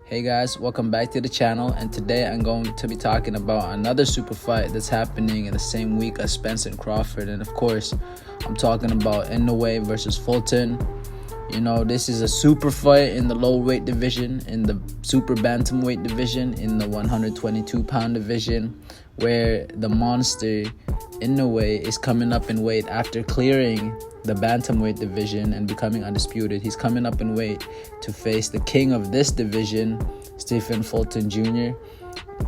Hey guys, welcome back to the channel, and today I'm going to be talking about another super fight that's happening in the same week as Spence and Crawford. And of course, I'm talking about Inoue versus Fulton. You know, this is a super fight in the low weight division, in the super bantamweight division, in the 122 pound division, where the monster Inoue is coming up in weight after clearing the bantamweight division and becoming undisputed. He's coming up in weight to face the king of this division, Stephen Fulton Jr.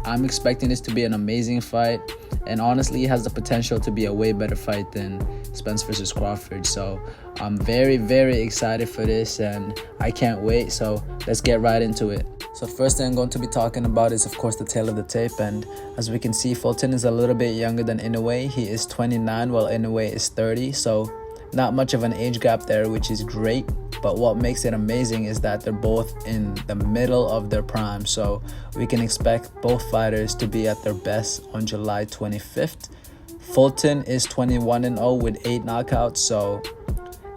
I'm expecting this to be an amazing fight, and honestly, it has the potential to be a way better fight than Spence versus Crawford. So I'm very, very excited for this, and I can't wait. So let's get right into it. So first thing I'm going to be talking about is, of course, the tail of the tape. And as we can see, Fulton is a little bit younger than Inoue. He is 29 while Inoue is 30. So not much of an age gap there, which is great. But what makes it amazing is that they're both in the middle of their prime. So we can expect both fighters to be at their best on July 25th. Fulton is 21-0 with 8 knockouts. So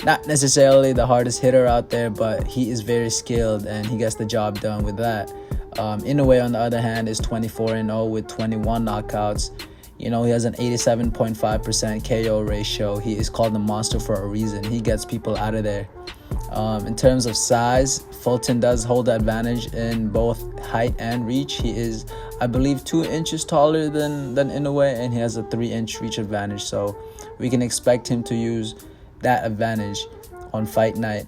not necessarily the hardest hitter out there, but he is very skilled and he gets the job done with that. Inoue, on the other hand, is 24-0 with 21 knockouts. You know, he has an 87.5% KO ratio. He is called the monster for a reason. He gets people out of there. In terms of size, Fulton does hold the advantage in both height and reach. He is, I believe, 2 inches taller than Inoue, and he has a 3-inch reach advantage. So we can expect him to use that advantage on fight night.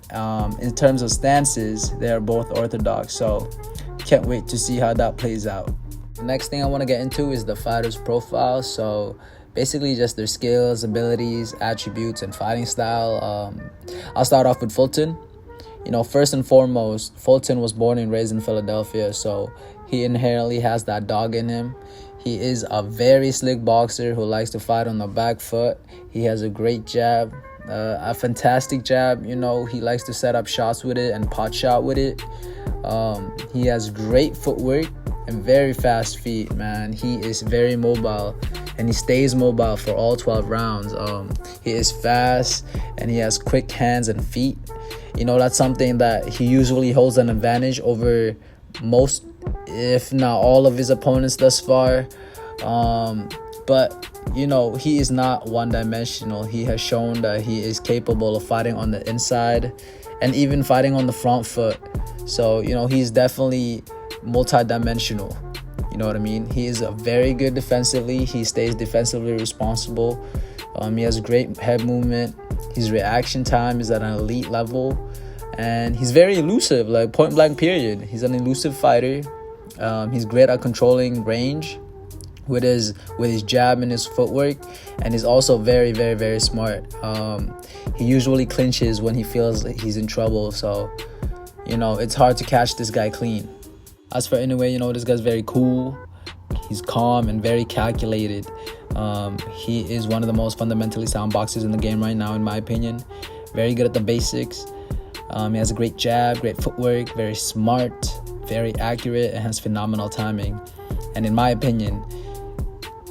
In terms of stances, they are both orthodox. So can't wait to see how that plays out. The next thing I want to get into is the fighter's profile. So basically just their skills, abilities, attributes, and fighting style. I'll start off with Fulton. You know, first and foremost, Fulton was born and raised in Philadelphia, so he inherently has that dog in him. He is a very slick boxer who likes to fight on the back foot. He has a great jab, a fantastic jab. You know, he likes to set up shots with it and pot shot with it. He has great footwork and very fast feet, man. He is very mobile, and he stays mobile for all 12 rounds. He is fast, and he has quick hands and feet. You know, that's something that he usually holds an advantage over most, if not all, of his opponents thus far. But, you know, he is not one-dimensional. He has shown that he is capable of fighting on the inside and even fighting on the front foot. So, you know, he's definitely multi-dimensional. You know what I mean? He is very good defensively. He stays defensively responsible. He has great head movement. His reaction time is at an elite level, and he's very elusive, like point blank period. He's an elusive fighter. He's great at controlling range with his jab and his footwork, and he's also very, very, very smart. He usually clinches when he feels like he's in trouble, so you know, it's hard to catch this guy clean. As for Inoue, you know, this guy's very cool. He's calm and very calculated. He is one of the most fundamentally sound boxers in the game right now, in my opinion. Very good at the basics. He has a great jab, great footwork, very smart, very accurate, and has phenomenal timing. And in my opinion,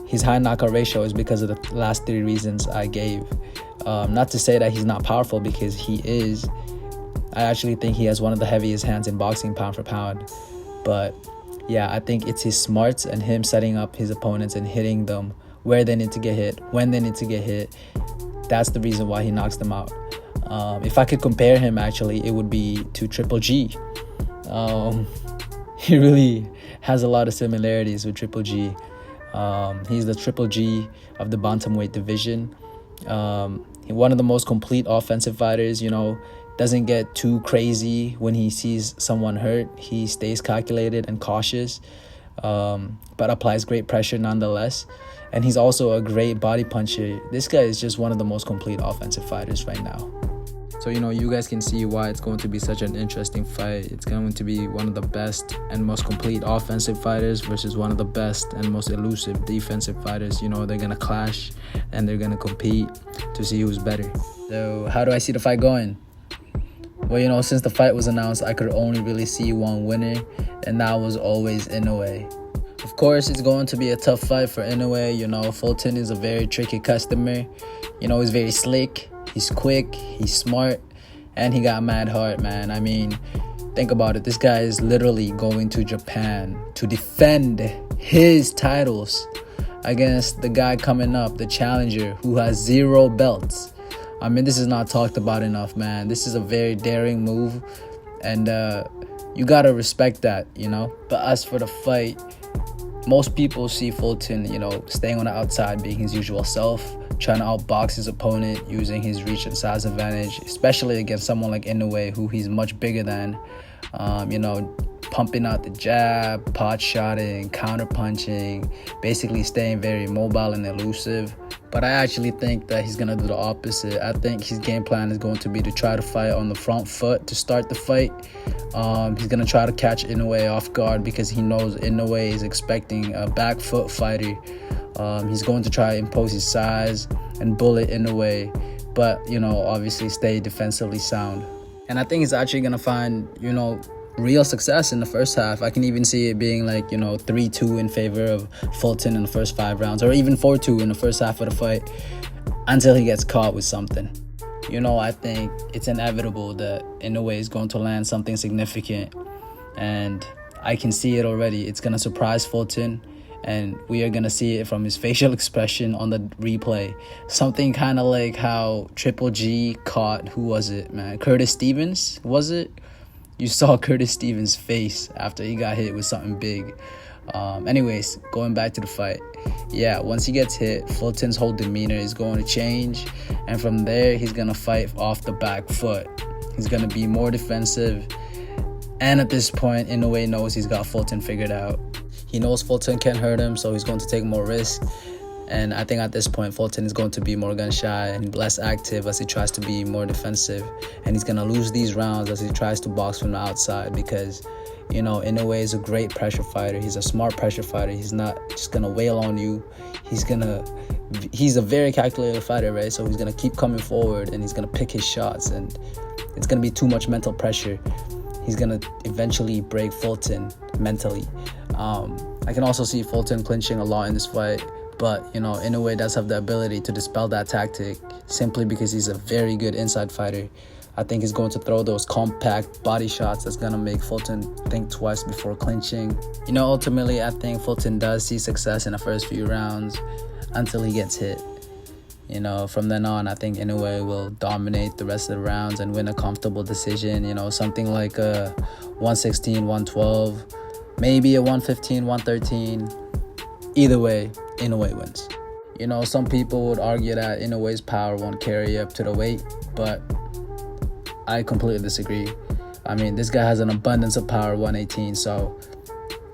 his high knockout ratio is because of the last 3 reasons I gave. Not to say that he's not powerful, because he is. I actually think he has one of the heaviest hands in boxing, pound for pound. But yeah, I think it's his smarts and him setting up his opponents and hitting them where they need to get hit, when they need to get hit. That's the reason why he knocks them out. If I could compare him, actually, it would be to Triple G. He really has a lot of similarities with Triple G. He's the Triple G of the bantamweight division. One of the most complete offensive fighters, you know. Doesn't get too crazy when he sees someone hurt. He stays calculated and cautious, but applies great pressure nonetheless. And he's also a great body puncher. This guy is just one of the most complete offensive fighters right now. So, you know, you guys can see why it's going to be such an interesting fight. It's going to be one of the best and most complete offensive fighters versus one of the best and most elusive defensive fighters. You know, they're going to clash and they're going to compete to see who's better. So how do I see the fight going? Well, you know, since the fight was announced, I could only really see one winner, and that was always Inoue. Of course, it's going to be a tough fight for Inoue. You know, Fulton is a very tricky customer. You know, he's very slick, he's quick, he's smart, and he got mad heart, man. I mean, Think about it. This guy is literally going to Japan to defend his titles against the guy coming up, the challenger, who has 0 belts. I mean, this is not talked about enough, man. This is a very daring move, and you gotta respect that, you know. But as for the fight, most people see Fulton, you know, staying on the outside, being his usual self, trying to outbox his opponent, using his reach and size advantage, especially against someone like Inoue, who he's much bigger than. You know, pumping out the jab, pot shotting, counter punching, basically staying very mobile and elusive. But I actually think that he's gonna do the opposite. I think his game plan is going to be to try to fight on the front foot to start the fight. He's gonna try to catch Inoue off guard because he knows Inoue is expecting a back foot fighter. He's going to try to impose his size and bullet Inoue, but, you know, obviously stay defensively sound. And I think he's actually gonna find, you know, real success in the first half. I can even see it being like, you know, 3-2 in favor of Fulton in the first 5 rounds, or even 4-2 in the first half of the fight, until he gets caught with something. You know, I think it's inevitable that Inoue is going to land something significant, and I can see it already. It's going to surprise Fulton, and we are going to see it from his facial expression on the replay. Something kind of like how Triple G caught, who was it, man? Curtis Stevens, was it? You saw Curtis Stevens' face after he got hit with something big. Anyways, going back to the fight. Yeah, once he gets hit, Fulton's whole demeanor is going to change. And from there, he's going to fight off the back foot. He's going to be more defensive. And at this point, Inoue knows he's got Fulton figured out. He knows Fulton can't hurt him, so he's going to take more risks. And I think at this point, Fulton is going to be more gun-shy and less active as he tries to be more defensive. And he's going to lose these rounds as he tries to box from the outside because, you know, Inoue is a great pressure fighter. He's a smart pressure fighter. He's not just going to wail on you. He's a very calculated fighter, right? So he's going to keep coming forward and he's going to pick his shots. And it's going to be too much mental pressure. He's going to eventually break Fulton mentally. I can also see Fulton clinching a lot in this fight. But, you know, Inoue does have the ability to dispel that tactic simply because he's a very good inside fighter. I think he's going to throw those compact body shots that's going to make Fulton think twice before clinching. You know, ultimately, I think Fulton does see success in the first few rounds until he gets hit. You know, from then on, I think Inoue will dominate the rest of the rounds and win a comfortable decision. You know, something like a 116, 112, maybe a 115, 113. Either way, Inoue wins. You know, some people would argue that Inoue's power won't carry up to the weight, but I completely disagree. I mean, this guy has an abundance of power, 118, so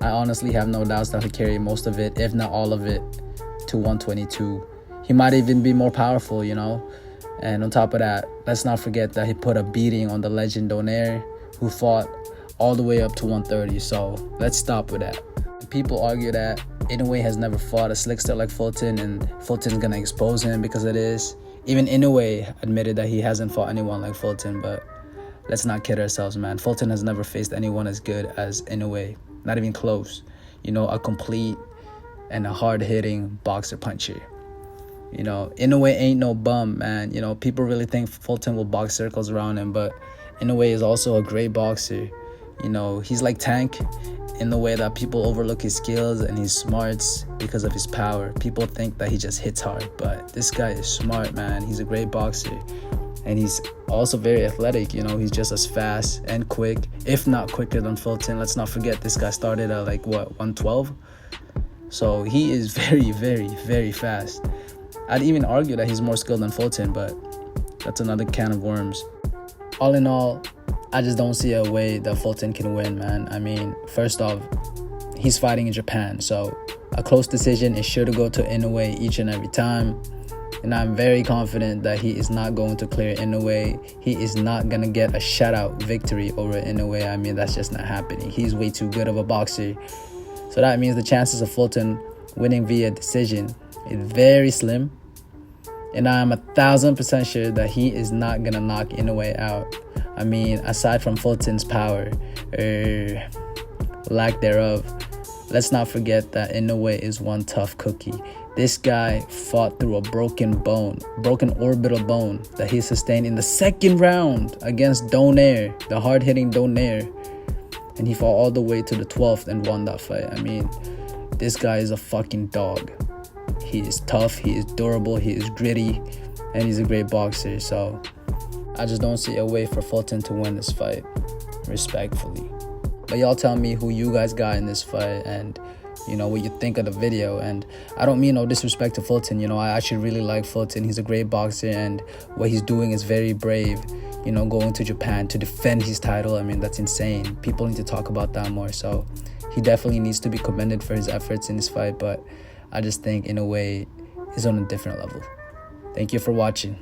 I honestly have no doubts that he'll carry most of it, if not all of it, to 122. He might even be more powerful, you know? And on top of that, let's not forget that he put a beating on the legend Donaire, who fought all the way up to 130, so let's stop with that. People argue that Inoue has never fought a slickster like Fulton, and Fulton's gonna expose him because of this. Even Inoue admitted that he hasn't fought anyone like Fulton, but let's not kid ourselves, man. Fulton has never faced anyone as good as Inoue, not even close. You know, a complete and a hard-hitting boxer puncher. You know, Inoue ain't no bum, man. You know, people really think Fulton will box circles around him, but Inoue is also a great boxer. You know, he's like Tank in the way that people overlook his skills and his smarts because of his power. People think that he just hits hard, but this guy is smart, man. He's a great boxer, and he's also very athletic. You know, he's just as fast and quick, if not quicker than Fulton. Let's not forget this guy started at like, what, 112? So he is very, very, very fast. I'd even argue that he's more skilled than Fulton, but that's another can of worms. All in all, I just don't see a way that Fulton can win, man. I mean, first off, he's fighting in Japan, so a close decision is sure to go to Inoue each and every time. And I'm very confident that he is not going to clear Inoue. He is not going to get a shutout victory over Inoue. I mean, that's just not happening. He's way too good of a boxer. So that means the chances of Fulton winning via decision is very slim. And I'm 1,000% sure that he is not going to knock Inoue out. I mean, aside from Fulton's power, lack thereof, let's not forget that Inoue is one tough cookie. This guy fought through a broken orbital bone that he sustained in the second round against Donaire, the hard-hitting Donaire. and he fought all the way to the 12th and won that fight. I mean, this guy is a fucking dog. He is tough, he is durable, he is gritty, and he's a great boxer. So I just don't see a way for Fulton to win this fight, respectfully. But y'all tell me who you guys got in this fight, and you know what you think of the video. And I don't mean no disrespect to Fulton. You know, I actually really like Fulton. He's a great boxer, and what he's doing is very brave. You know, going to Japan to defend his title, I mean, that's insane. People need to talk about that more. So he definitely needs to be commended for his efforts in this fight, but I just think Inoue is on a different level. Thank you for watching.